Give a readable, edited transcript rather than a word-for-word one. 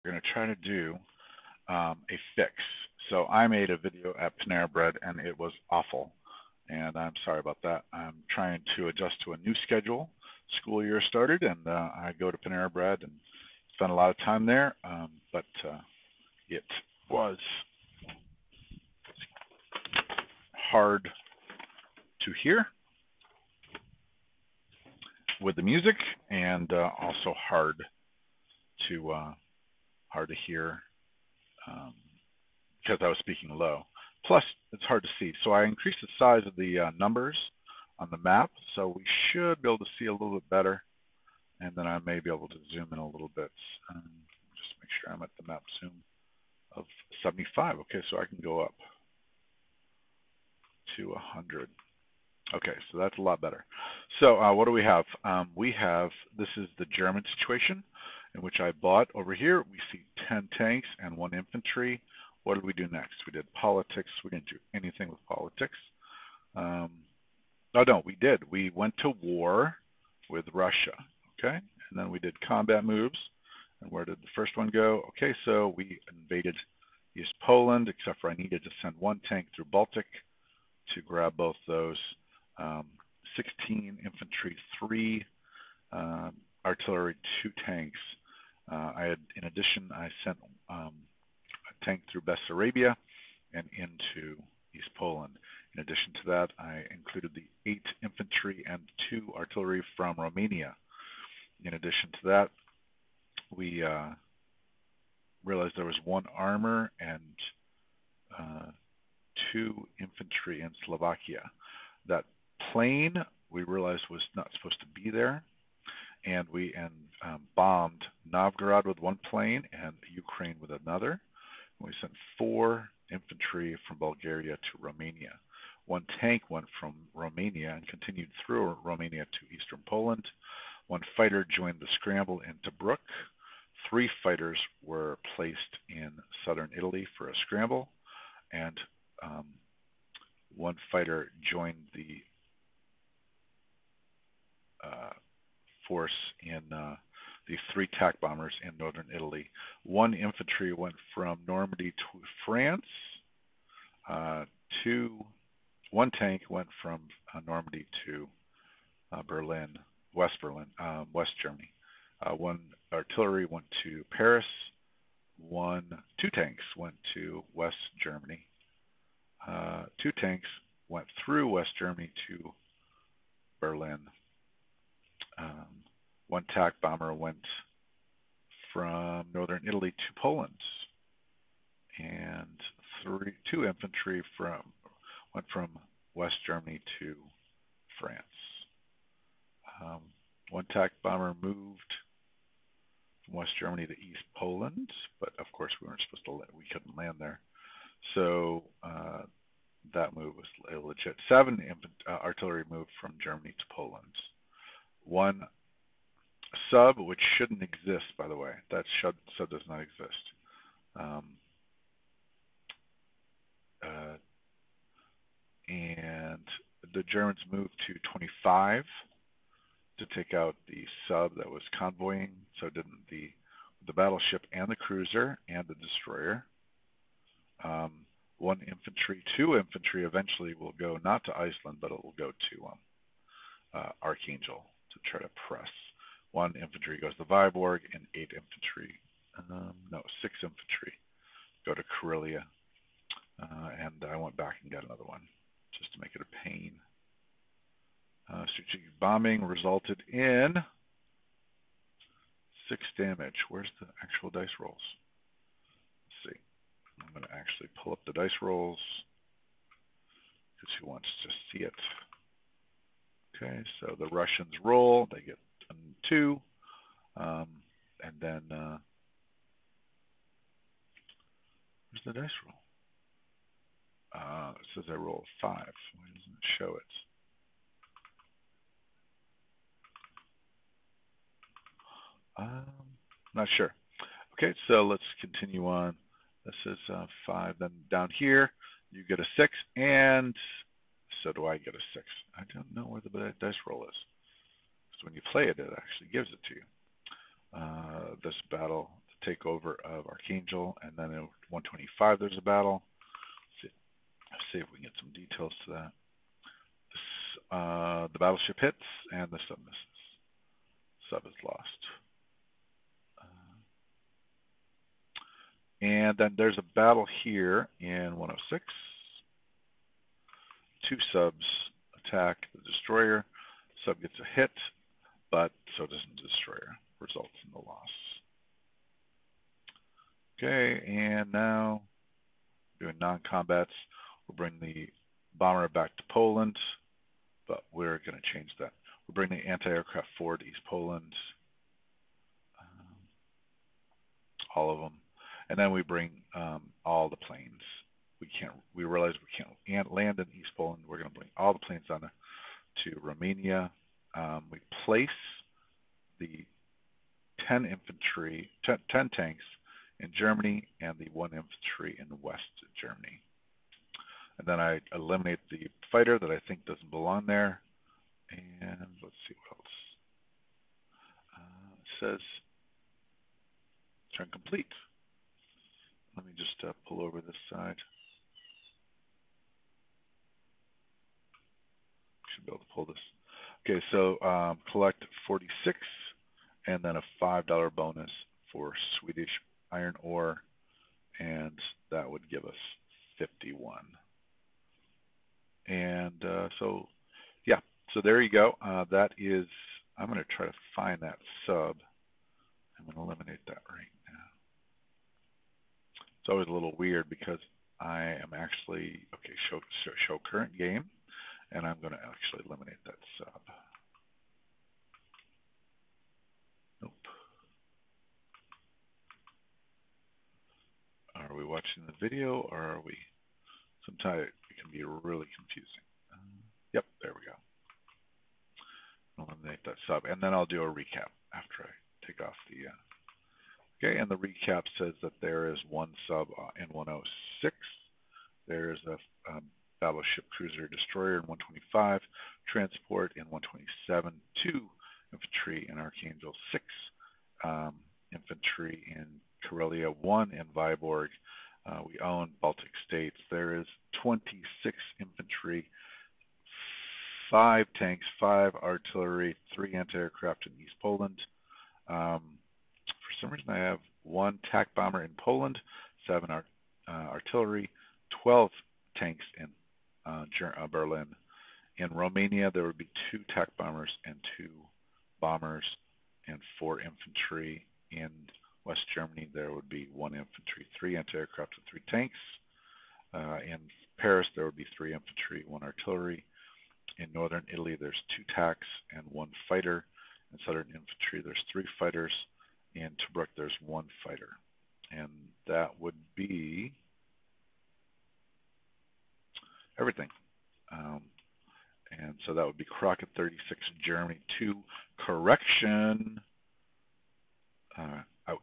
we're going to try to do a fix. So I made a video at Panera Bread and it was awful. And I'm sorry about that. I'm trying to adjust to a new schedule. School year started and I go to Panera Bread and spend a lot of time there. But it was hard to hear with the music, and also hard to hear because I was speaking low. Plus, it's hard to see. So I increased the size of the numbers on the map, so we should be able to see a little bit better. And then I may be able to zoom in a little bit. Just make sure I'm at the map zoom of 75. Okay, so I can go up to 100. Okay, so that's a lot better. So what do we have? This is the German situation in which I bought. Over here, we see 10 tanks and 1 infantry. What did we do next? We did politics. We didn't do anything with politics. Oh, no, we did. We went to war with Russia, okay? And then we did combat moves. And where did the first one go? Okay, so we invaded East Poland, except for I needed to send 1 tank through Baltic to grab both those. 16 infantry, 3 artillery, 2 tanks. In addition, I sent a tank through Bessarabia and into East Poland. In addition to that, I included the 8 infantry and 2 artillery from Romania. In addition to that, we realized there was 1 armor and 2 infantry in Slovakia. That plane we realized was not supposed to be there, and we bombed Novgorod with 1 plane and Ukraine with another. We sent 4 infantry from Bulgaria to Romania. 1 tank went from Romania and continued through Romania to eastern Poland. 1 fighter joined the scramble in Tobruk. 3 fighters were placed in southern Italy for a scramble, and 1 fighter joined the force in the 3 TAC bombers in northern Italy. 1 infantry went from Normandy to France. 1 tank went from Normandy to Berlin, West Germany. 1 artillery went to Paris. 2 tanks went to West Germany. 2 tanks went through West Germany to Berlin. 1 TAC bomber went from northern Italy to Poland, and 2 infantry went from West Germany to France. 1 TAC bomber moved from West Germany to East Poland, but of course we couldn't land there. So that move was illegit. 7 artillery moved from Germany to Poland. 1 sub, which shouldn't exist, by the way. That sub does not exist. And the Germans moved to 25 to take out the sub that was convoying. So didn't the battleship and the cruiser and the destroyer. 1 infantry, 2 infantry eventually will go not to Iceland, but it will go to Archangel to try to press. 1 infantry goes to Viborg, and 8 infantry, 6 infantry go to Karelia. And I went back and got another one just to make it a pain. Strategic bombing resulted in 6 damage. Where's the actual dice rolls? Let's see. I'm going to actually pull up the dice rolls because who wants to see it? Okay, so the Russians roll. They get 2. And then where's the dice roll? It says I roll 5. Why doesn't it show it? Not sure. Okay, so let's continue on. This is 5. Then down here, you get a 6, and so do I get a 6. I don't know where the dice roll is. So when you play it, it actually gives it to you. This battle, takeover of Archangel, and then at 125 there's a battle. Let's see if we can get some details to that. The battleship hits and the sub misses. Sub is lost. And then there's a battle here in 106. 2 subs attack the destroyer. Sub gets a hit, but so does the destroyer. Results in the loss. Okay, and now doing non-combats. We'll bring the bomber back to Poland, but we're going to change that. We'll bring the anti-aircraft forward to East Poland. All of them. And then we bring all the planes. We realize we can't land in East Poland. We're going to bring all the planes on to Romania. We place the 10 tanks in Germany and the 1 infantry in West Germany. And then I eliminate the fighter that I think doesn't belong there. And let's see what else. It says turn complete. Let me just pull over this side. Should be able to pull this. Okay, so collect 46 and then a $5 bonus for Swedish iron ore, and that would give us 51. And so, yeah, so there you go. That is, I'm going to try to find that sub. I'm going to eliminate that right now. It's always a little weird because I am actually, okay, show current game, and I'm going to actually eliminate that sub. Nope. Are we watching the video, or are we? Sometimes it can be really confusing. Yep, there we go. Eliminate that sub, and then I'll do a recap after I take off the. Okay, and the recap says that there is 1 sub in 106. There's a battleship cruiser destroyer in 125, transport in 127, 2 infantry in Archangel, 6 infantry in Karelia, 1 in Vyborg. We own Baltic states. There is 26 infantry, 5 tanks, 5 artillery, 3 anti-aircraft in East Poland. For some reason, I have 1 TAC bomber in Poland, 7 artillery, 12 tanks in Berlin. In Romania, there would be 2 TAC bombers and 2 bombers and 4 infantry. In West Germany, there would be 1 infantry, 3 anti-aircraft, and 3 tanks. In Paris, there would be 3 infantry, 1 artillery. In northern Italy, there's 2 TACs and 1 fighter. In southern infantry, there's 3 fighters. In Tobruk, there's 1 fighter. And that would be everything. And so that would be Crockett36 Germany 2 correction out.